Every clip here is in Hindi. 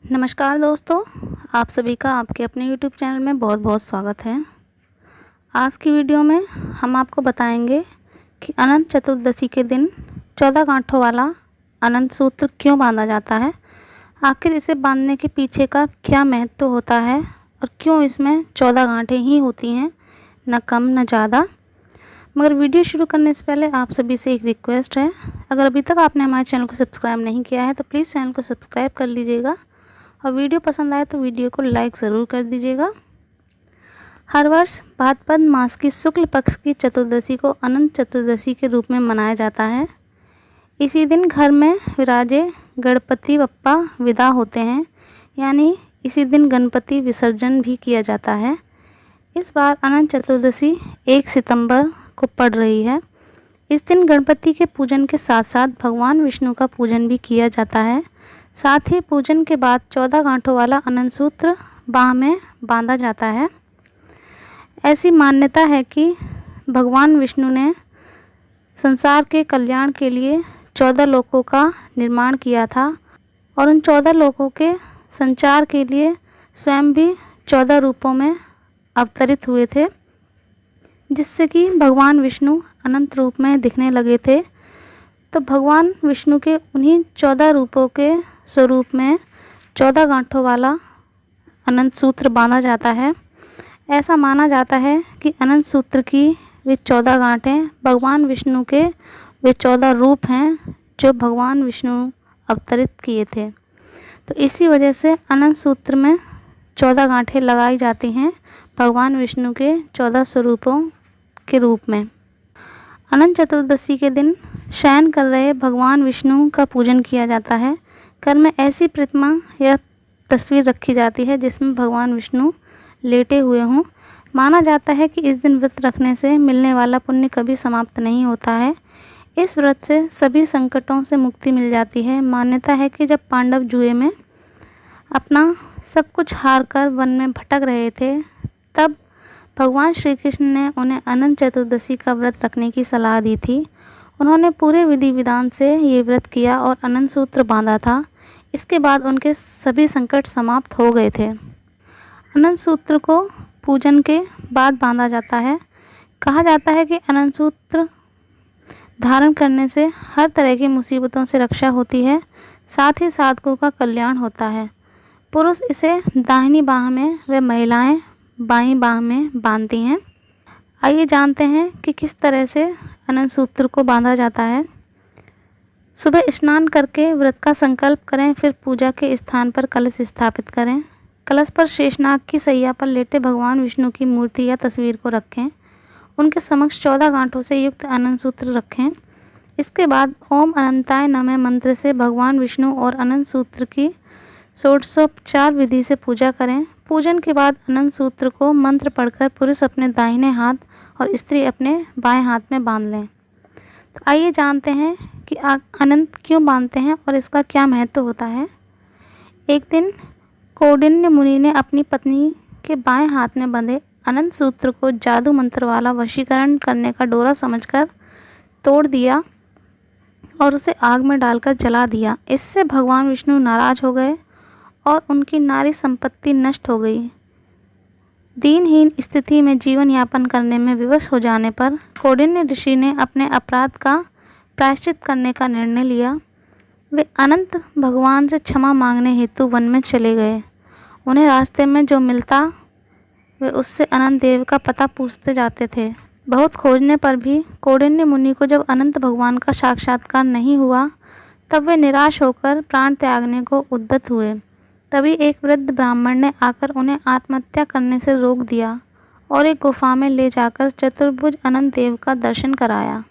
नमस्कार दोस्तों, आप सभी का आपके अपने YouTube चैनल में बहुत बहुत स्वागत है। आज की वीडियो में हम आपको बताएंगे कि अनंत चतुर्दशी के दिन 14 गांठों वाला अनंत सूत्र क्यों बांधा जाता है, आखिर इसे बांधने के पीछे का क्या महत्व होता है और क्यों इसमें 14 गांठें ही होती हैं, न कम न ज़्यादा। मगर वीडियो शुरू करने से पहले आप सभी से एक रिक्वेस्ट है, अगर अभी तक आपने हमारे चैनल को सब्सक्राइब नहीं किया है तो प्लीज़ चैनल को सब्सक्राइब कर लीजिएगा और वीडियो पसंद आए तो वीडियो को लाइक ज़रूर कर दीजिएगा। हर वर्ष भाद्रपद मास की शुक्ल पक्ष की चतुर्दशी को अनंत चतुर्दशी के रूप में मनाया जाता है। इसी दिन घर में विराजे गणपति बप्पा विदा होते हैं, यानी इसी दिन गणपति विसर्जन भी किया जाता है। इस बार अनंत चतुर्दशी 1 सितंबर को पड़ रही है। इस दिन गणपति के पूजन के साथ साथ भगवान विष्णु का पूजन भी किया जाता है। साथ ही पूजन के बाद 14 गांठों वाला अनंत सूत्र बाह में बांधा जाता है। ऐसी मान्यता है कि भगवान विष्णु ने संसार के कल्याण के लिए 14 लोकों का निर्माण किया था और उन 14 लोकों के संचार के लिए स्वयं भी 14 रूपों में अवतरित हुए थे, जिससे कि भगवान विष्णु अनंत रूप में दिखने लगे थे। तो भगवान विष्णु के उन्हीं 14 रूपों के स्वरूप में 14 गांठों वाला अनंत सूत्र बांधा जाता है। ऐसा माना जाता है कि अनंत सूत्र की वे 14 गांठें भगवान विष्णु के वे 14 रूप हैं जो भगवान विष्णु अवतरित किए थे। तो इसी वजह से अनंत सूत्र में 14 गांठें लगाई जाती हैं भगवान विष्णु के 14 स्वरूपों के रूप में। अनंत चतुर्दशी के दिन शयन कर रहे भगवान विष्णु का पूजन किया जाता है। घर में ऐसी प्रतिमा या तस्वीर रखी जाती है जिसमें भगवान विष्णु लेटे हुए हों। माना जाता है कि इस दिन व्रत रखने से मिलने वाला पुण्य कभी समाप्त नहीं होता है। इस व्रत से सभी संकटों से मुक्ति मिल जाती है। मान्यता है कि जब पांडव जुए में अपना सब कुछ हार कर वन में भटक रहे थे, तब भगवान श्री कृष्ण ने उन्हें अनंत चतुर्दशी का व्रत रखने की सलाह दी थी। उन्होंने पूरे विधि विधान से ये व्रत किया और अनंत सूत्र बांधा था। इसके बाद उनके सभी संकट समाप्त हो गए थे। अनंत सूत्र को पूजन के बाद बांधा जाता है। कहा जाता है कि अनंत सूत्र धारण करने से हर तरह की मुसीबतों से रक्षा होती है, साथ ही साधकों का कल्याण होता है। पुरुष इसे दाहिनी बाह में व महिलाएं बाईं बाह में बांधती हैं। आइए जानते हैं कि किस तरह से अनंत सूत्र को बांधा जाता है। सुबह स्नान करके व्रत का संकल्प करें, फिर पूजा के स्थान पर कलश स्थापित करें। कलश पर शेषनाग की सैया पर लेटे भगवान विष्णु की मूर्ति या तस्वीर को रखें। उनके समक्ष 14 गांठों से युक्त अनंत सूत्र रखें। इसके बाद ओम अनंताय नमः मंत्र से भगवान विष्णु और अनंत सूत्र की षोडशोपचार विधि से पूजा करें। पूजन के बाद अनंत सूत्र को मंत्र पढ़कर पुरुष अपने दाहिने हाथ और स्त्री अपने बाएं हाथ में बांध लें। तो आइए जानते हैं कि अनंत क्यों बांधते हैं और इसका क्या महत्व होता है। एक दिन कौंडिन्य मुनि ने अपनी पत्नी के बाएं हाथ में बंधे अनंत सूत्र को जादू मंत्र वाला वशीकरण करने का डोरा समझकर तोड़ दिया और उसे आग में डालकर जला दिया। इससे भगवान विष्णु नाराज हो गए और उनकी नारी संपत्ति नष्ट हो गई। दीनहीन स्थिति में जीवन यापन करने में विवश हो जाने पर कौंडिन्य ऋषि ने अपने अपराध का प्रायश्चित करने का निर्णय लिया। वे अनंत भगवान से क्षमा मांगने हेतु वन में चले गए। उन्हें रास्ते में जो मिलता वे उससे अनंत देव का पता पूछते जाते थे। बहुत खोजने पर भी कौंडिन्य मुनि को जब अनंत भगवान का साक्षात्कार नहीं हुआ, तब वे निराश होकर प्राण त्यागने को उद्यत हुए। तभी एक वृद्ध ब्राह्मण ने आकर उन्हें आत्महत्या करने से रोक दिया और एक गुफा में ले जाकर चतुर्भुज अनंत देव का दर्शन कराया।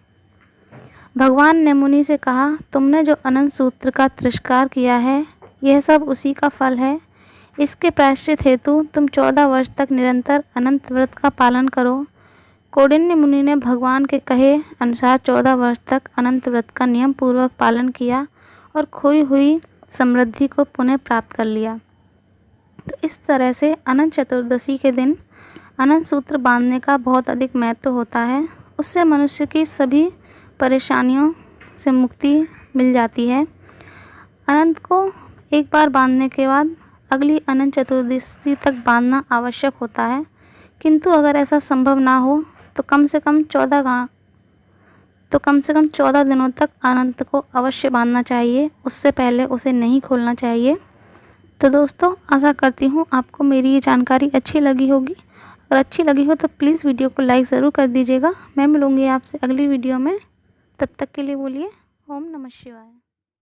भगवान ने मुनि से कहा, तुमने जो अनंत सूत्र का तिरस्कार किया है, यह सब उसी का फल है। इसके प्रायश्चित हेतु तुम 14 वर्ष तक निरंतर अनंत व्रत का पालन करो। कौंडिन्य मुनि ने भगवान के कहे अनुसार 14 वर्ष तक अनंत व्रत का नियम पूर्वक पालन किया और खोई हुई समृद्धि को पुनः प्राप्त कर लिया। तो इस तरह से अनंत चतुर्दशी के दिन अनंत सूत्र बांधने का बहुत अधिक महत्व होता है। उससे मनुष्य की सभी परेशानियों से मुक्ति मिल जाती है। अनंत को एक बार बांधने के बाद अगली अनंत चतुर्दशी तक बांधना आवश्यक होता है। किंतु अगर ऐसा संभव ना हो तो कम से कम 14 दिनों तक अनंत को अवश्य बांधना चाहिए, उससे पहले उसे नहीं खोलना चाहिए। तो दोस्तों, आशा करती हूँ आपको मेरी ये जानकारी अच्छी लगी होगी। अगर अच्छी लगी हो तो प्लीज़ वीडियो को लाइक ज़रूर कर दीजिएगा। मैं मिलूँगी आपसे अगली वीडियो में, तब तक के लिए बोलिए ओम नमः शिवाय।